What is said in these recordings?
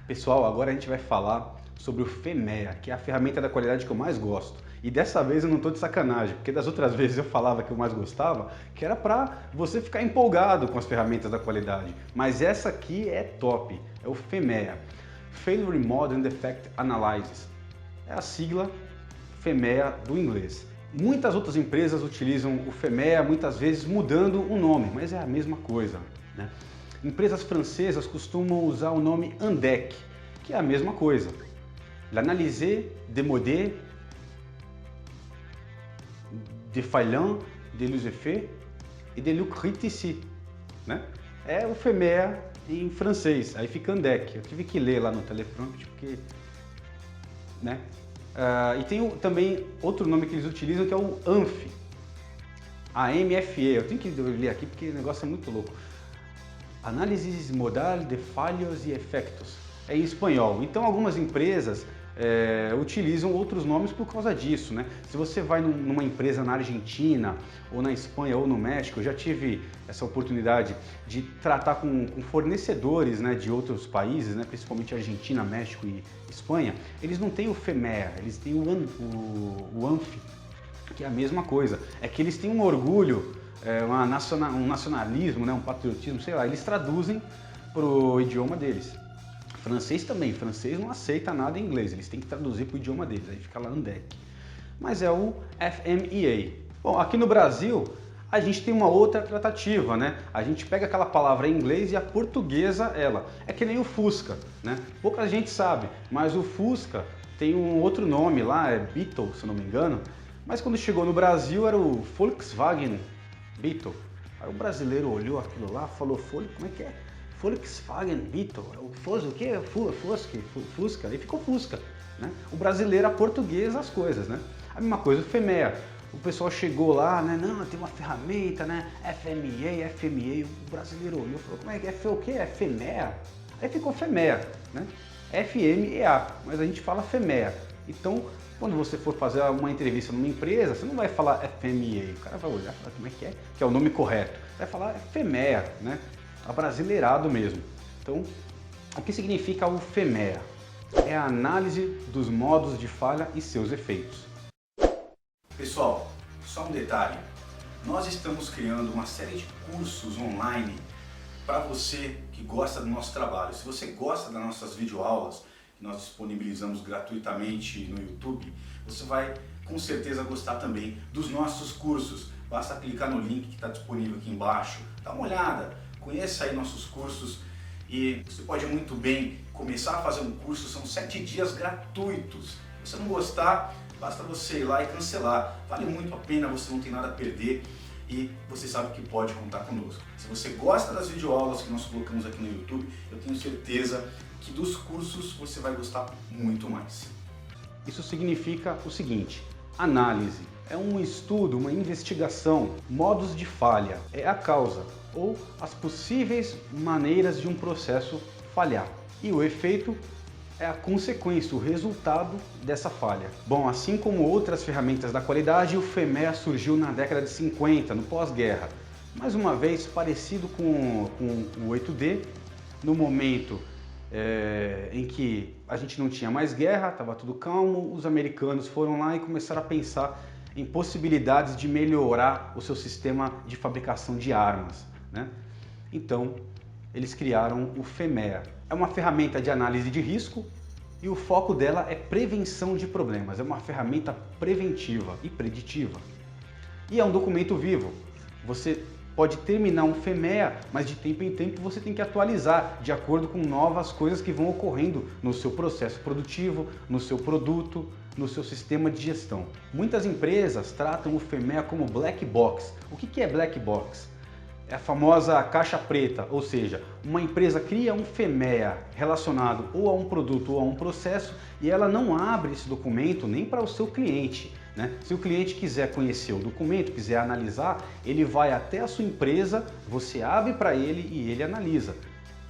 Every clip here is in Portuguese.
Pessoal, agora a gente vai falar sobre o FEMEA, que é a ferramenta da qualidade que eu mais gosto. E dessa vez eu não estou de sacanagem, porque das outras vezes eu falava que eu mais gostava, que era para você ficar empolgado com as ferramentas da qualidade. Mas essa aqui é top, é o FEMEA, Failure Mode and Defect Analysis. É a sigla FEMEA do inglês. Muitas outras empresas utilizam o FEMEA, muitas vezes mudando o nome, mas é a mesma coisa, né? Empresas francesas costumam usar o nome ANDEC, que é a mesma coisa. L'analyse des modèles défaillants de l'usefet et de l'criticité, né? É o FEMEA em francês, aí fica ANDEC. Eu tive que ler lá no teleprompter porque, né? E tem também outro nome que eles utilizam que é o ANFE, AMFE. Eu tenho que ler aqui porque o negócio é muito louco. Análises modal de falhos e efeitos. É em espanhol. Então algumas empresas utilizam outros nomes por causa disso, né? Se você vai numa empresa na Argentina, ou na Espanha, ou no México, eu já tive essa oportunidade de tratar com fornecedores, né, de outros países, né, principalmente Argentina, México e Espanha. Eles não têm o FEMEA, eles têm o ANFE, que é a mesma coisa. É que eles têm um orgulho, um nacionalismo, né, um patriotismo, sei lá, eles traduzem para o idioma deles. Francês também, francês não aceita nada em inglês, eles têm que traduzir para o idioma deles, aí fica lá ANDEC. Mas é o FMEA. Bom, aqui no Brasil a gente tem uma outra tratativa, né? A gente pega aquela palavra em inglês e a portuguesa ela. É que nem o Fusca, né? Pouca gente sabe, mas o Fusca tem um outro nome lá, é Beetle, se eu não me engano. Mas quando chegou no Brasil era o Volkswagen Beetle. Aí o brasileiro olhou aquilo lá, falou, como é que é? Volkswagen Beetle, o que? Fusca, aí ficou Fusca, né? O brasileiro, a portuguesa, as coisas, né? A mesma coisa o FEMEA. O pessoal chegou lá, né? Não, tem uma ferramenta, né? FMEA, FMEA. O brasileiro olhou e falou, como é que é? O quê? É FEMEA? Aí ficou FEMEA, né? FMEA, mas a gente fala FEMEA. Então, quando você for fazer uma entrevista numa empresa, você não vai falar FMEA. O cara vai olhar e falar como é, que é o nome correto. Vai falar FEMEA, né? Abrasileirado mesmo. Então, o que significa o FEMEA? É a análise dos modos de falha e seus efeitos. Pessoal, só um detalhe. Nós estamos criando uma série de cursos online para você que gosta do nosso trabalho. Se você gosta das nossas videoaulas, que nós disponibilizamos gratuitamente no YouTube, você vai com certeza gostar também dos nossos cursos. Basta clicar no link que está disponível aqui embaixo, dá uma olhada, conheça aí nossos cursos e você pode muito bem começar a fazer um curso, são 7 dias gratuitos. Se você não gostar, basta você ir lá e cancelar. Vale muito a pena, você não tem nada a perder e você sabe que pode contar conosco. Se você gosta das videoaulas que nós colocamos aqui no YouTube, eu tenho certeza que dos cursos você vai gostar muito mais. Isso significa o seguinte: análise é um estudo, uma investigação, modos de falha, é a causa ou as possíveis maneiras de um processo falhar. E o efeito é a consequência, o resultado dessa falha. Bom, assim como outras ferramentas da qualidade, o FEMEA surgiu na década de 50, no pós-guerra. Mais uma vez, parecido com o 8D, no momento em que a gente não tinha mais guerra, estava tudo calmo, os americanos foram lá e começaram a pensar em possibilidades de melhorar o seu sistema de fabricação de armas, né? Então, eles criaram o FEMEA. É uma ferramenta de análise de risco e o foco dela é prevenção de problemas. É uma ferramenta preventiva e preditiva. E é um documento vivo. Você pode terminar um FEMEA, mas de tempo em tempo você tem que atualizar de acordo com novas coisas que vão ocorrendo no seu processo produtivo, no seu produto, no seu sistema de gestão. Muitas empresas tratam o FEMEA como black box. O que é black box? É a famosa caixa preta, ou seja, uma empresa cria um FEMEA relacionado ou a um produto ou a um processo e ela não abre esse documento nem para o seu cliente, né? Se o cliente quiser conhecer o documento, quiser analisar, ele vai até a sua empresa, você abre para ele e ele analisa.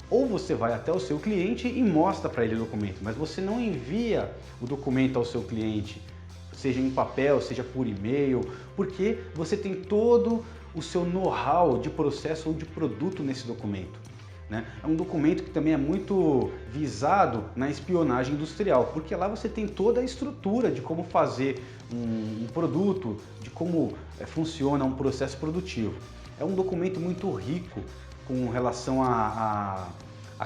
Ou você vai até o seu cliente e mostra para ele o documento, mas você não envia o documento ao seu cliente, seja em papel, seja por e-mail, porque você tem todo o seu know-how de processo ou de produto nesse documento. né? É um documento que também é muito visado na espionagem industrial, porque lá você tem toda a estrutura de como fazer um produto, de como funciona um processo produtivo. É um documento muito rico com relação a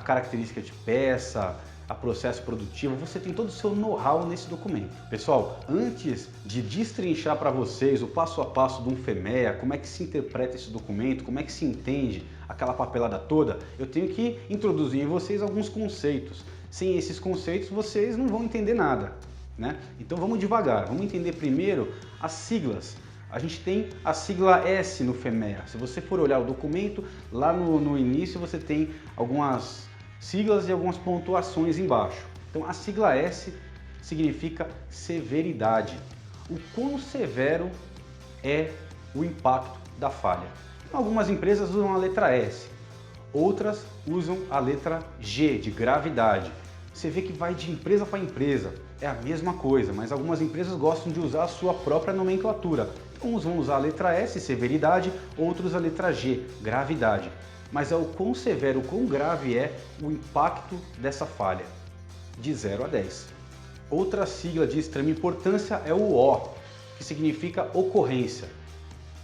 característica de peça, a processo produtivo, você tem todo o seu know-how nesse documento. Pessoal, antes de destrinchar para vocês o passo a passo de um FEMEA, como é que se interpreta esse documento, como é que se entende aquela papelada toda, eu tenho que introduzir em vocês alguns conceitos. Sem esses conceitos, vocês não vão entender nada, né? Então vamos devagar, vamos entender primeiro as siglas. A gente tem a sigla S no FEMEA. Se você for olhar o documento, lá no início você tem algumas siglas e algumas pontuações embaixo. Então a sigla S significa severidade. O quão severo é o impacto da falha. Algumas empresas usam a letra S, outras usam a letra G, de gravidade. Você vê que vai de empresa para empresa, é a mesma coisa, mas algumas empresas gostam de usar a sua própria nomenclatura. Uns vão usar a letra S, severidade, outros a letra G, gravidade. Mas é o quão severo, o quão grave é o impacto dessa falha, de 0 a 10. Outra sigla de extrema importância é o O, que significa ocorrência.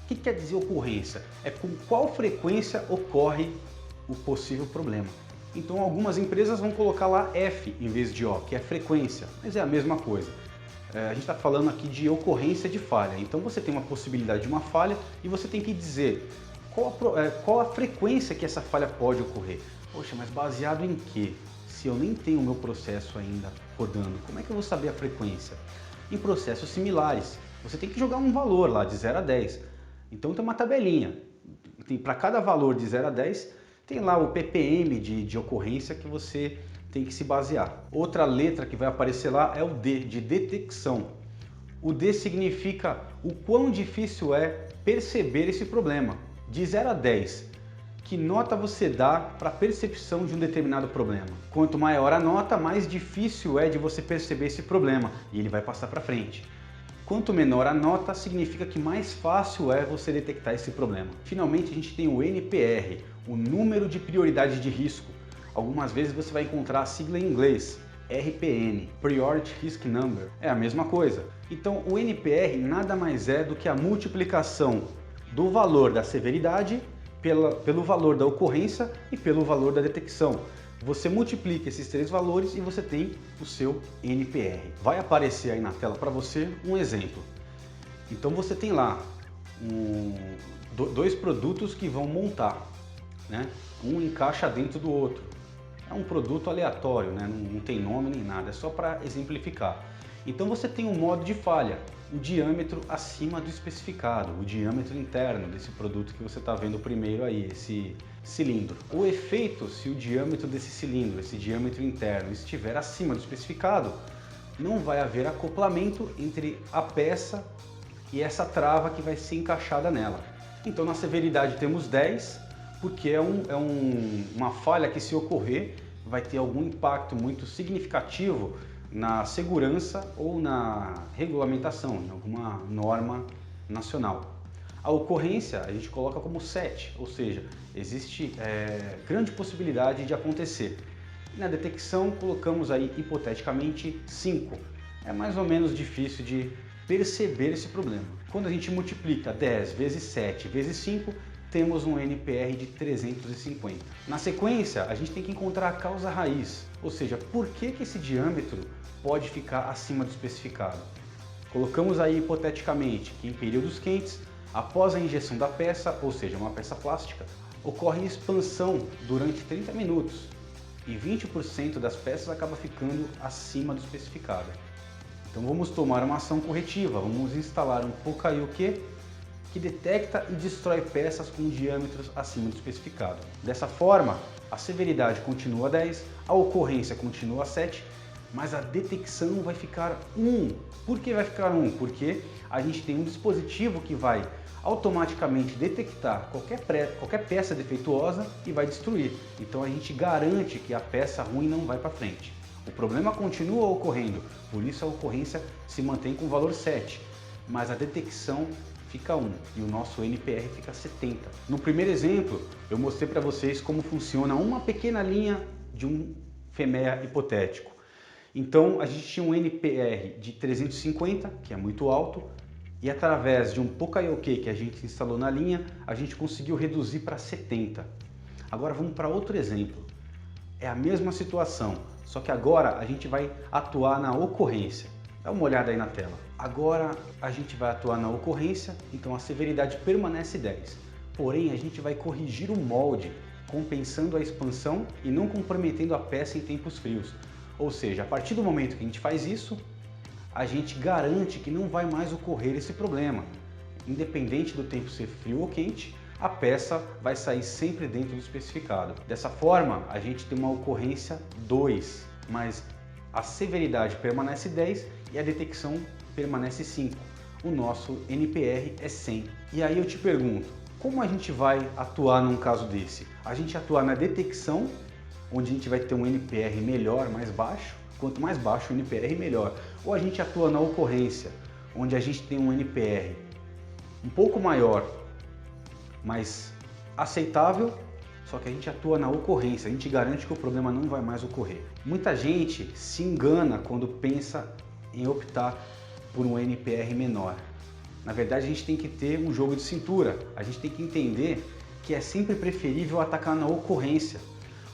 O que quer dizer ocorrência? É com qual frequência ocorre o possível problema. Então algumas empresas vão colocar lá F em vez de O, que é frequência, mas é a mesma coisa. A gente está falando aqui de ocorrência de falha, então você tem uma possibilidade de uma falha e você tem que dizer qual a frequência que essa falha pode ocorrer. Poxa, mas baseado em quê? Se eu nem tenho o meu processo ainda rodando, como é que eu vou saber a frequência? Em processos similares, você tem que jogar um valor lá de 0 a 10. Então tem uma tabelinha. Para cada valor de 0 a 10, tem lá o ppm de ocorrência que você tem que se basear. Outra letra que vai aparecer lá é o D, de detecção. O D significa o quão difícil é perceber esse problema. De 0 a 10, que nota você dá para a percepção de um determinado problema? Quanto maior a nota, mais difícil é de você perceber esse problema e ele vai passar para frente. Quanto menor a nota, significa que mais fácil é você detectar esse problema. Finalmente, a gente tem o NPR, o número de prioridade de risco. Algumas vezes você vai encontrar a sigla em inglês, RPN, Priority Risk Number. É a mesma coisa. Então, o NPR nada mais é do que a multiplicação do valor da severidade pelo valor da ocorrência e pelo valor da detecção. Você multiplica esses três valores e você tem o seu NPR. Vai aparecer aí na tela para você um exemplo. Então você tem lá dois produtos que vão montar, né? Um encaixa dentro do outro. É um produto aleatório, né? Não tem nome nem nada, é só para exemplificar. Então você tem um modo de falha, o diâmetro acima do especificado, o diâmetro interno desse produto que você está vendo primeiro aí, esse cilindro. O efeito, se o diâmetro desse cilindro, esse diâmetro interno, estiver acima do especificado, não vai haver acoplamento entre a peça e essa trava que vai ser encaixada nela. Então na severidade temos 10, porque é uma falha que, se ocorrer, vai ter algum impacto muito significativo na segurança ou na regulamentação, em alguma norma nacional. A ocorrência a gente coloca como 7, ou seja, existe grande possibilidade de acontecer. E na detecção colocamos aí hipoteticamente 5. É mais ou menos difícil de perceber esse problema. Quando a gente multiplica 10 vezes 7 vezes 5, temos um NPR de 350. Na sequência, a gente tem que encontrar a causa raiz, ou seja, por que esse diâmetro pode ficar acima do especificado. Colocamos aí hipoteticamente que em períodos quentes, após a injeção da peça, ou seja, uma peça plástica, ocorre expansão durante 30 minutos e 20% das peças acaba ficando acima do especificado. Então vamos tomar uma ação corretiva, vamos instalar um Poka-Yoke que detecta e destrói peças com diâmetros acima do especificado. Dessa forma, a severidade continua 10, a ocorrência continua 7, mas a detecção vai ficar 1. Por que vai ficar 1? Porque a gente tem um dispositivo que vai automaticamente detectar qualquer peça defeituosa e vai destruir. Então a gente garante que a peça ruim não vai para frente. O problema continua ocorrendo, por isso a ocorrência se mantém com o valor 7, mas a detecção fica 1 e o nosso NPR fica 70. No primeiro exemplo, eu mostrei para vocês como funciona uma pequena linha de um FEMEA hipotético. Então, a gente tinha um NPR de 350, que é muito alto, e através de um Poka-Yoke que a gente instalou na linha, a gente conseguiu reduzir para 70. Agora vamos para outro exemplo. É a mesma situação, só que agora a gente vai atuar na ocorrência. Dá uma olhada aí na tela. Agora a gente vai atuar na ocorrência, então a severidade permanece 10. Porém, a gente vai corrigir o molde, compensando a expansão e não comprometendo a peça em tempos frios. Ou seja, a partir do momento que a gente faz isso, a gente garante que não vai mais ocorrer esse problema. Independente do tempo ser frio ou quente, a peça vai sair sempre dentro do especificado. Dessa forma, a gente tem uma ocorrência 2, mas a severidade permanece 10 e a detecção permanece 5. O nosso NPR é 100. E aí eu te pergunto, como a gente vai atuar num caso desse? A gente atua na detecção, onde a gente vai ter um NPR melhor, mais baixo. Quanto mais baixo o NPR, melhor. Ou a gente atua na ocorrência, onde a gente tem um NPR um pouco maior, mas aceitável, só que a gente atua na ocorrência, a gente garante que o problema não vai mais ocorrer. Muita gente se engana quando pensa em optar por um NPR menor. Na verdade, a gente tem que ter um jogo de cintura, a gente tem que entender que é sempre preferível atacar na ocorrência.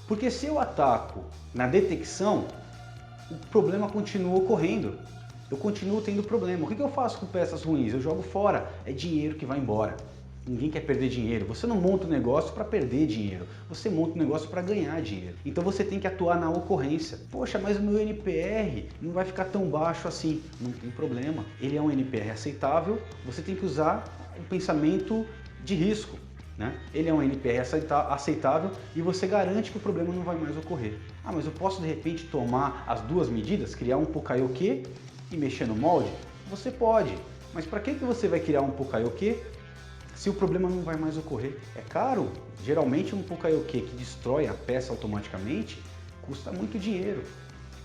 Porque se eu ataco na detecção, o problema continua ocorrendo. Eu continuo tendo problema. O que eu faço com peças ruins? Eu jogo fora. É dinheiro que vai embora. Ninguém quer perder dinheiro. Você não monta um negócio para perder dinheiro. Você monta um negócio para ganhar dinheiro. Então você tem que atuar na ocorrência. Poxa, mas o meu NPR não vai ficar tão baixo assim. Não tem problema. Ele é um NPR aceitável. Você tem que usar o pensamento de risco, né? Ele é um NPR aceitável e você garante que o problema não vai mais ocorrer. Ah, mas eu posso de repente tomar as duas medidas, criar um Poka-Yoke e mexer no molde? Você pode, mas para que você vai criar um Poka-Yoke se o problema não vai mais ocorrer? É caro. Geralmente um Poka-Yoke que destrói a peça automaticamente custa muito dinheiro.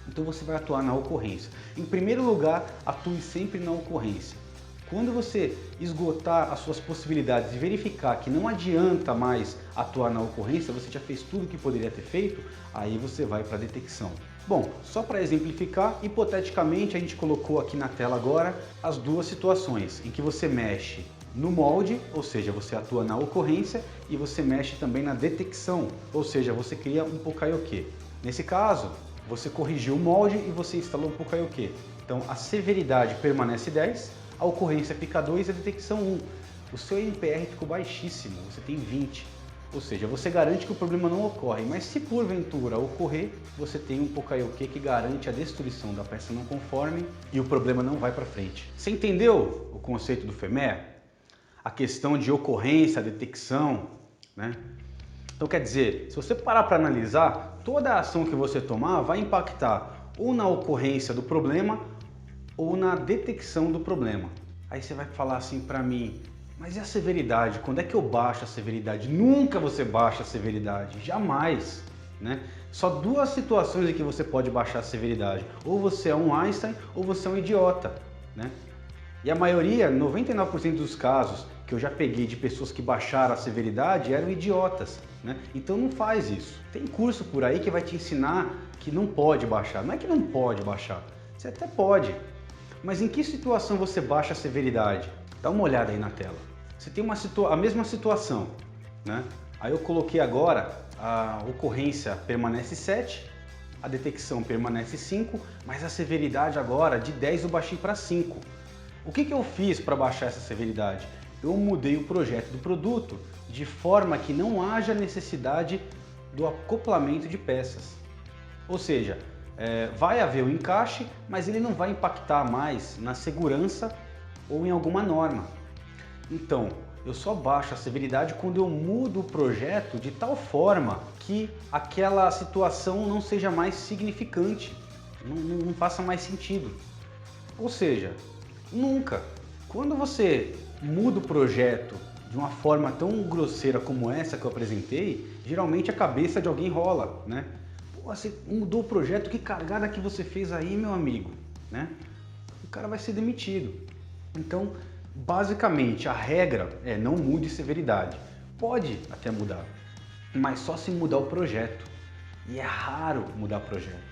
Então você vai atuar na ocorrência. Em primeiro lugar, atue sempre na ocorrência. Quando você esgotar as suas possibilidades e verificar que não adianta mais atuar na ocorrência, você já fez tudo o que poderia ter feito, aí você vai para a detecção. Bom, só para exemplificar, hipoteticamente a gente colocou aqui na tela agora as duas situações em que você mexe no molde, ou seja, você atua na ocorrência, e você mexe também na detecção, ou seja, você cria um Poka-Yoke. Nesse caso, você corrigiu o molde e você instalou um Poka-Yoke. Então a severidade permanece 10, a ocorrência fica 2 e a detecção 1. O seu NPR ficou baixíssimo, você tem 20. Ou seja, você garante que o problema não ocorre, mas se porventura ocorrer, você tem um Poka-Yoke que garante a destruição da peça não conforme e o problema não vai para frente. Você entendeu o conceito do FEMEA? A questão de ocorrência, detecção, né? Então quer dizer, se você parar para analisar, toda a ação que você tomar vai impactar ou na ocorrência do problema ou na detecção do problema. Aí você vai falar assim para mim, mas e a severidade? Quando é que eu baixo a severidade? Nunca você baixa a severidade, jamais, né? Só duas situações em que você pode baixar a severidade. Ou você é um Einstein ou você é um idiota, né? E a maioria, 99% dos casos que eu já peguei de pessoas que baixaram a severidade eram idiotas, né? Então não faz isso. Tem curso por aí que vai te ensinar que não pode baixar. Não é que não pode baixar, você até pode. Mas em que situação você baixa a severidade? Dá uma olhada aí na tela. Você tem a mesma situação, né? Aí eu coloquei agora, a ocorrência permanece 7, a detecção permanece 5, mas a severidade agora de 10 eu baixei para 5. O que eu fiz para baixar essa severidade? Eu mudei o projeto do produto de forma que não haja necessidade do acoplamento de peças. Ou seja, vai haver o encaixe, mas ele não vai impactar mais na segurança ou em alguma norma. Então, eu só baixo a severidade quando eu mudo o projeto de tal forma que aquela situação não seja mais significante, não faça mais sentido. Ou seja, nunca. Quando você muda o projeto de uma forma tão grosseira como essa que eu apresentei, geralmente a cabeça de alguém rola, né? Pô, você mudou o projeto, que cagada que você fez aí, meu amigo, né? O cara vai ser demitido. Então, Basicamente, a regra é não mude severidade. Pode até mudar, mas só se mudar o projeto. E é raro mudar projeto.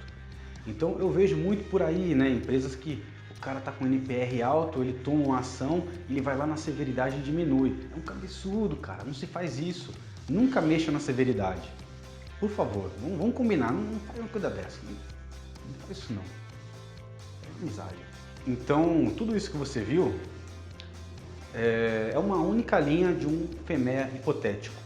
Então eu vejo muito por aí, né, empresas que o cara tá com NPR alto, ele toma uma ação, ele vai lá na severidade e diminui. É um absurdo, cara, não se faz isso. Nunca mexa na severidade. Por favor, vamos combinar, não faz uma coisa dessa. Não faz isso não. É amizade. Então, tudo isso que você viu é uma única linha de um FEMEA hipotético.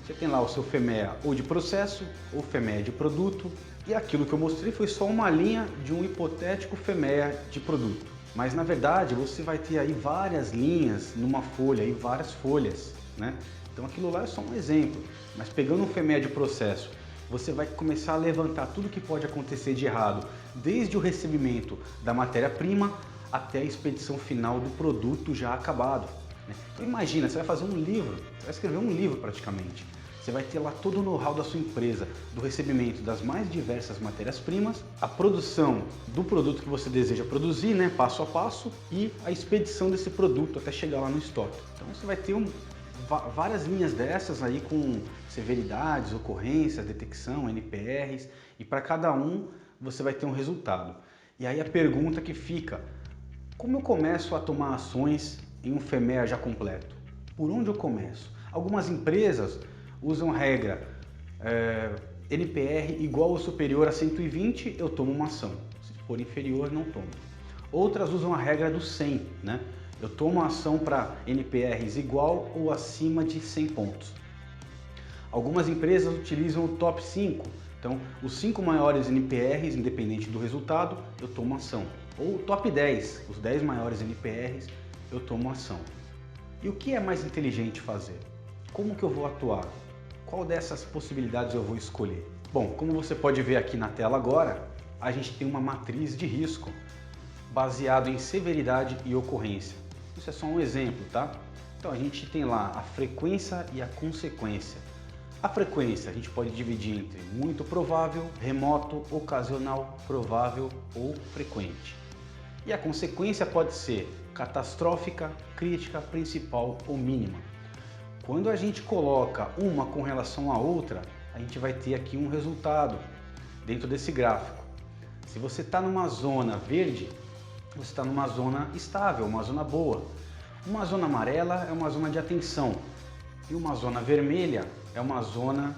Você tem lá o seu FEMEA ou de processo, ou FEMEA de produto, e aquilo que eu mostrei foi só uma linha de um hipotético FEMEA de produto. Mas na verdade você vai ter aí várias linhas numa folha, aí várias folhas, né? Então aquilo lá é só um exemplo, mas pegando um FEMEA de processo, você vai começar a levantar tudo que pode acontecer de errado, desde o recebimento da matéria-prima até a expedição final do produto já acabado. Então imagina, você vai fazer um livro, você vai escrever um livro praticamente. Você vai ter lá todo o know-how da sua empresa, do recebimento das mais diversas matérias-primas, a produção do produto que você deseja produzir, né, passo a passo, e a expedição desse produto até chegar lá no estoque. Então você vai ter várias linhas dessas aí com severidades, ocorrências, detecção, NPRs, e para cada um você vai ter um resultado. E aí a pergunta que fica: como eu começo a tomar ações em um FEMEA já completo? Por onde eu começo? Algumas empresas usam a regra NPR igual ou superior a 120, eu tomo uma ação. Se for inferior, não tomo. Outras usam a regra do 100, né? Eu tomo a ação para NPRs igual ou acima de 100 pontos. Algumas empresas utilizam o top 5. Então, os 5 maiores NPRs, independente do resultado, eu tomo ação. Ou o top 10, os 10 maiores NPRs, eu tomo ação. E o que é mais inteligente fazer? Como que eu vou atuar? Qual dessas possibilidades eu vou escolher? Bom, como você pode ver aqui na tela agora, a gente tem uma matriz de risco baseado em severidade e ocorrência. Isso é só um exemplo, tá? Então a gente tem lá a frequência e a consequência. A frequência a gente pode dividir entre muito provável, remoto, ocasional, provável ou frequente. E a consequência pode ser catastrófica, crítica, principal ou mínima. Quando a gente coloca uma com relação à outra, a gente vai ter aqui um resultado dentro desse gráfico. Se você está numa zona verde, você está numa zona estável, uma zona boa. Uma zona amarela é uma zona de atenção e uma zona vermelha é uma zona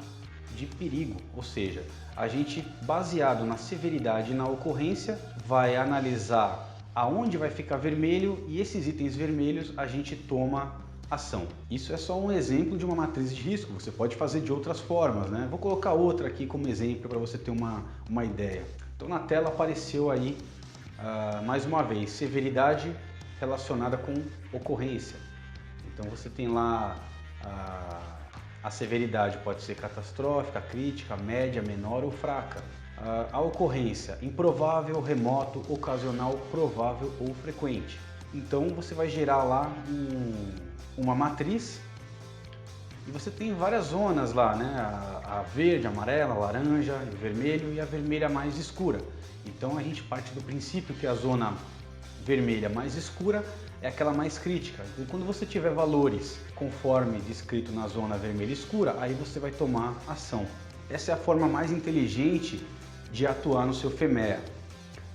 de perigo, ou seja, a gente, baseado na severidade e na ocorrência, vai analisar aonde vai ficar vermelho e esses itens vermelhos a gente toma ação. Isso é só um exemplo de uma matriz de risco, você pode fazer de outras formas, né? Vou colocar outra aqui como exemplo para você ter uma ideia. Então na tela apareceu aí, mais uma vez, severidade relacionada com ocorrência. Então você tem lá a severidade pode ser catastrófica, crítica, média, menor ou fraca. A ocorrência improvável, remoto, ocasional, provável ou frequente. Então você vai gerar lá uma matriz e você tem várias zonas lá, né? A verde, a amarela, a laranja, o vermelho e a vermelha mais escura. Então a gente parte do princípio que a zona vermelha mais escura é aquela mais crítica. Então quando você tiver valores conforme descrito na zona vermelha escura, aí você vai tomar ação. Essa é a forma mais inteligente de atuar no seu FEMEA.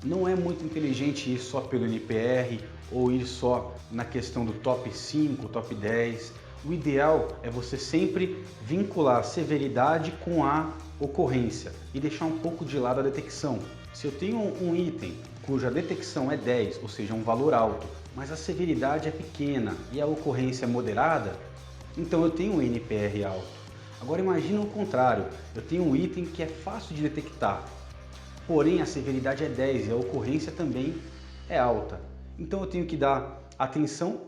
Não é muito inteligente ir só pelo NPR ou ir só na questão do top 5, top 10. O ideal é você sempre vincular a severidade com a ocorrência e deixar um pouco de lado a detecção. Se eu tenho um item cuja detecção é 10, ou seja, um valor alto, mas a severidade é pequena e a ocorrência é moderada, então eu tenho um NPR alto. Agora imagina o contrário, eu tenho um item que é fácil de detectar, porém a severidade é 10 e a ocorrência também é alta. Então eu tenho que dar atenção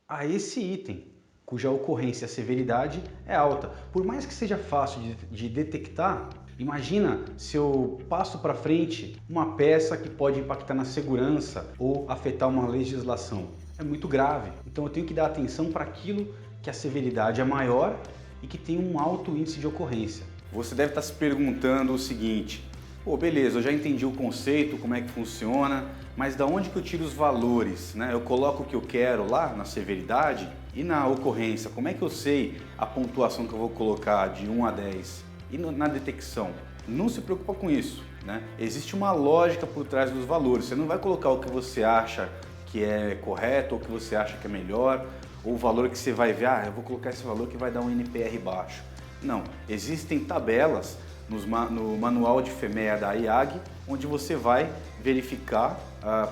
a esse item, cuja ocorrência e severidade é alta. Por mais que seja fácil de detectar, imagina se eu passo para frente uma peça que pode impactar na segurança ou afetar uma legislação. É muito grave. Então eu tenho que dar atenção para aquilo que a severidade é maior e que tem um alto índice de ocorrência. Você deve estar se perguntando o seguinte: Pô, beleza, eu já entendi o conceito, como é que funciona, mas da onde que eu tiro os valores, né? Eu coloco o que eu quero lá na severidade e na ocorrência, como é que eu sei a pontuação que eu vou colocar de 1 a 10? E na detecção? Não se preocupa com isso, né? Existe uma lógica por trás dos valores, você não vai colocar o que você acha que é correto ou que você acha que é melhor, ou o valor que você vai ver, eu vou colocar esse valor que vai dar um NPR baixo. Não, existem tabelas no manual de FEMEA da IAG, onde você vai verificar,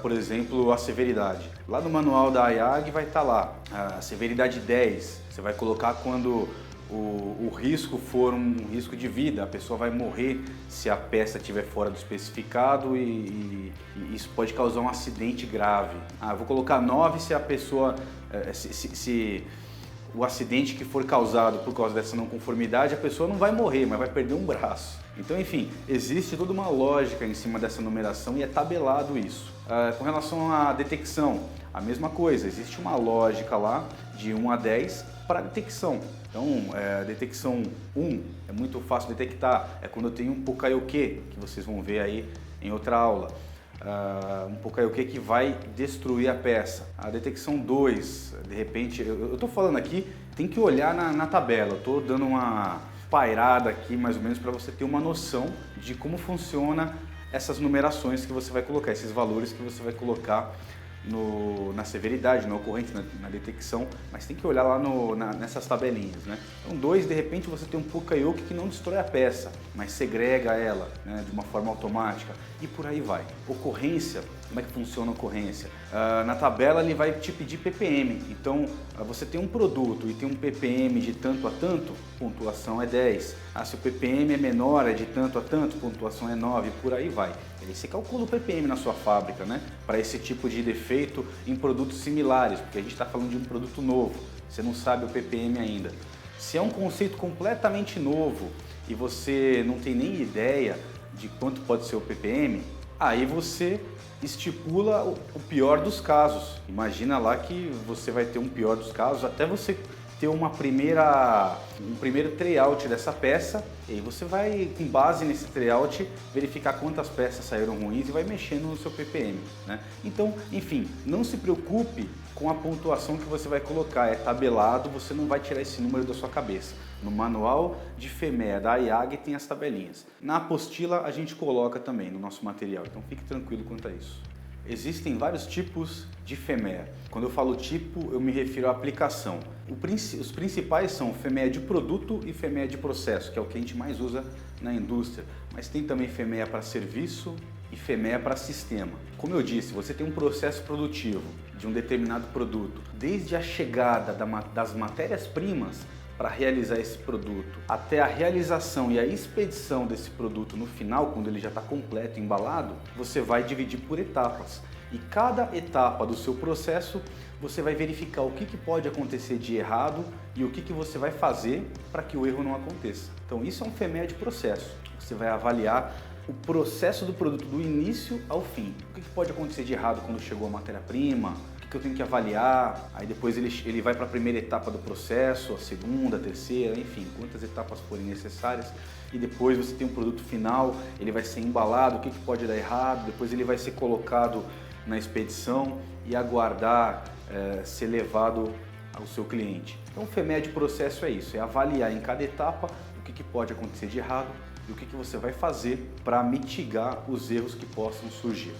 por exemplo, a severidade. Lá no manual da IAG vai estar lá, a severidade 10, você vai colocar quando o risco for um risco de vida, a pessoa vai morrer se a peça estiver fora do especificado e isso pode causar um acidente grave. Eu vou colocar 9 se a pessoa, se o acidente que for causado por causa dessa não conformidade, a pessoa não vai morrer, mas vai perder um braço. Então, enfim, existe toda uma lógica em cima dessa numeração e é tabelado isso. Com relação à detecção, a mesma coisa, existe uma lógica lá de 1 a 10 para detecção. Então, detecção 1 é muito fácil detectar, é quando eu tenho um Pokaioke, que vocês vão ver aí em outra aula. Um Pokaioke que vai destruir a peça. A detecção 2, de repente, eu estou falando aqui, tem que olhar na tabela, eu estou dando uma pairada aqui mais ou menos para você ter uma noção de como funciona essas numerações que você vai colocar, esses valores que você vai colocar na severidade, na ocorrência, na detecção, mas tem que olhar lá nessas tabelinhas, né? Então 2, de repente você tem um Pokaioke que não destrói a peça, mas segrega ela, né, de uma forma automática e por aí vai. Ocorrência, como é que funciona a ocorrência? Na tabela ele vai te pedir ppm, então você tem um produto e tem um ppm de tanto a tanto, pontuação é 10. Se o ppm é menor, é de tanto a tanto, pontuação é 9, por aí vai. Aí você calcula o ppm na sua fábrica, né, para esse tipo de defeito em produtos similares, porque a gente está falando de um produto novo, você não sabe o ppm ainda. Se é um conceito completamente novo e você não tem nem ideia de quanto pode ser o ppm, aí você estipula o pior dos casos. Imagina lá que você vai ter um pior dos casos, até você ter um primeiro tryout dessa peça, e aí você vai, com base nesse tryout, verificar quantas peças saíram ruins e vai mexendo no seu ppm, né? Então, enfim, não se preocupe com a pontuação que você vai colocar, é tabelado, você não vai tirar esse número da sua cabeça. No manual de FEMEA da IAG tem as tabelinhas. Na apostila a gente coloca também no nosso material, então fique tranquilo quanto a isso. Existem vários tipos de FEMEA. Quando eu falo tipo, eu me refiro à aplicação. Os principais são FEMEA de produto e FEMEA de processo, que é o que a gente mais usa na indústria. Mas tem também FEMEA para serviço e FEMEA para sistema. Como eu disse, você tem um processo produtivo de um determinado produto, desde a chegada das matérias-primas para realizar esse produto, até a realização e a expedição desse produto no final, quando ele já está completo, embalado, você vai dividir por etapas. E cada etapa do seu processo, você vai verificar o que pode acontecer de errado e o que você vai fazer para que o erro não aconteça. Então isso é um FEMEA de processo. Você vai avaliar o processo do produto do início ao fim. O que pode acontecer de errado quando chegou a matéria-prima, o que eu tenho que avaliar, aí depois ele vai para a primeira etapa do processo, a segunda, a terceira, enfim, quantas etapas forem necessárias, e depois você tem um produto final, ele vai ser embalado, o que pode dar errado, depois ele vai ser colocado na expedição e aguardar ser levado ao seu cliente. Então o FEMEA de processo é isso, é avaliar em cada etapa o que pode acontecer de errado e o que você vai fazer para mitigar os erros que possam surgir.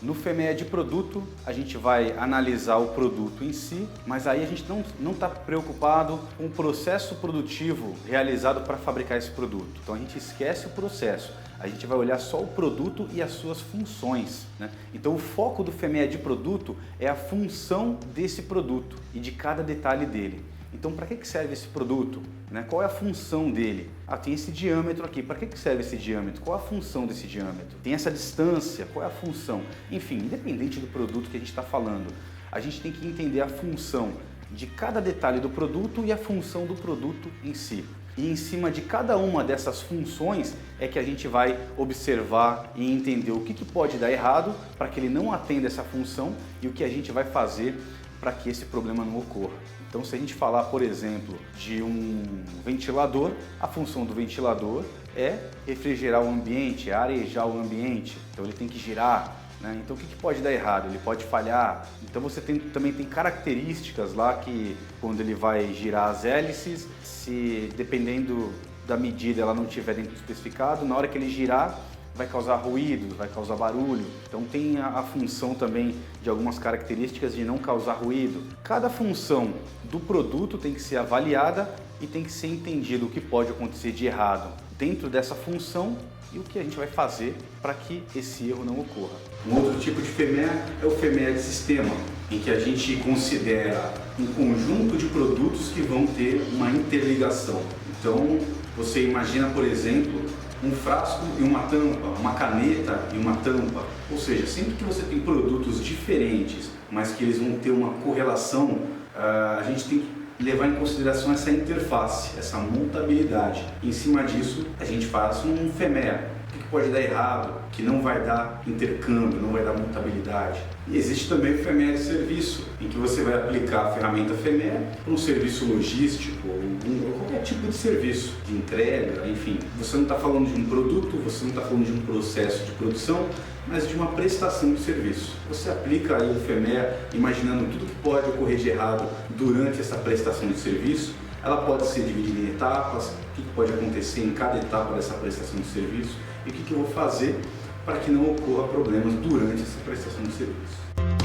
No FEMEA de produto, a gente vai analisar o produto em si, mas aí a gente não está preocupado com o processo produtivo realizado para fabricar esse produto. Então a gente esquece o processo, a gente vai olhar só o produto e as suas funções, né? Então o foco do FEMEA de produto é a função desse produto e de cada detalhe dele. Então, para que serve esse produto? Qual é a função dele? Tem esse diâmetro aqui. Para que serve esse diâmetro? Qual a função desse diâmetro? Tem essa distância. Qual é a função? Enfim, independente do produto que a gente está falando, a gente tem que entender a função de cada detalhe do produto e a função do produto em si. E em cima de cada uma dessas funções é que a gente vai observar e entender o que pode dar errado para que ele não atenda essa função e o que a gente vai fazer para que esse problema não ocorra. Então, se a gente falar, por exemplo, de um ventilador, a função do ventilador é refrigerar o ambiente, é arejar o ambiente, então ele tem que girar, né? Então o que pode dar errado? Ele pode falhar. Então você também tem características lá que quando ele vai girar as hélices, se dependendo da medida ela não estiver dentro do especificado, na hora que ele girar vai causar ruído, vai causar barulho. Então tem a função também de algumas características de não causar ruído. Cada função do produto tem que ser avaliada e tem que ser entendido o que pode acontecer de errado dentro dessa função e o que a gente vai fazer para que esse erro não ocorra. Um outro tipo de FMEA é o FMEA de sistema, em que a gente considera um conjunto de produtos que vão ter uma interligação. Então você imagina, por exemplo, um frasco e uma tampa, uma caneta e uma tampa. Ou seja, sempre que você tem produtos diferentes, mas que eles vão ter uma correlação, a gente tem que levar em consideração essa interface, essa montabilidade. Em cima disso, a gente faz um FMEA. O que pode dar errado, que não vai dar intercâmbio, não vai dar montabilidade. E existe também o FMEA de serviço, em que você vai aplicar a ferramenta FMEA para um serviço logístico ou qualquer tipo de serviço, de entrega, enfim. Você não está falando de um produto, você não está falando de um processo de produção, mas de uma prestação de serviço. Você aplica aí o FMEA imaginando tudo que pode ocorrer de errado durante essa prestação de serviço. Ela pode ser dividida em etapas, o que pode acontecer em cada etapa dessa prestação de serviço e o que eu vou fazer para que não ocorra problemas durante essa prestação de serviço.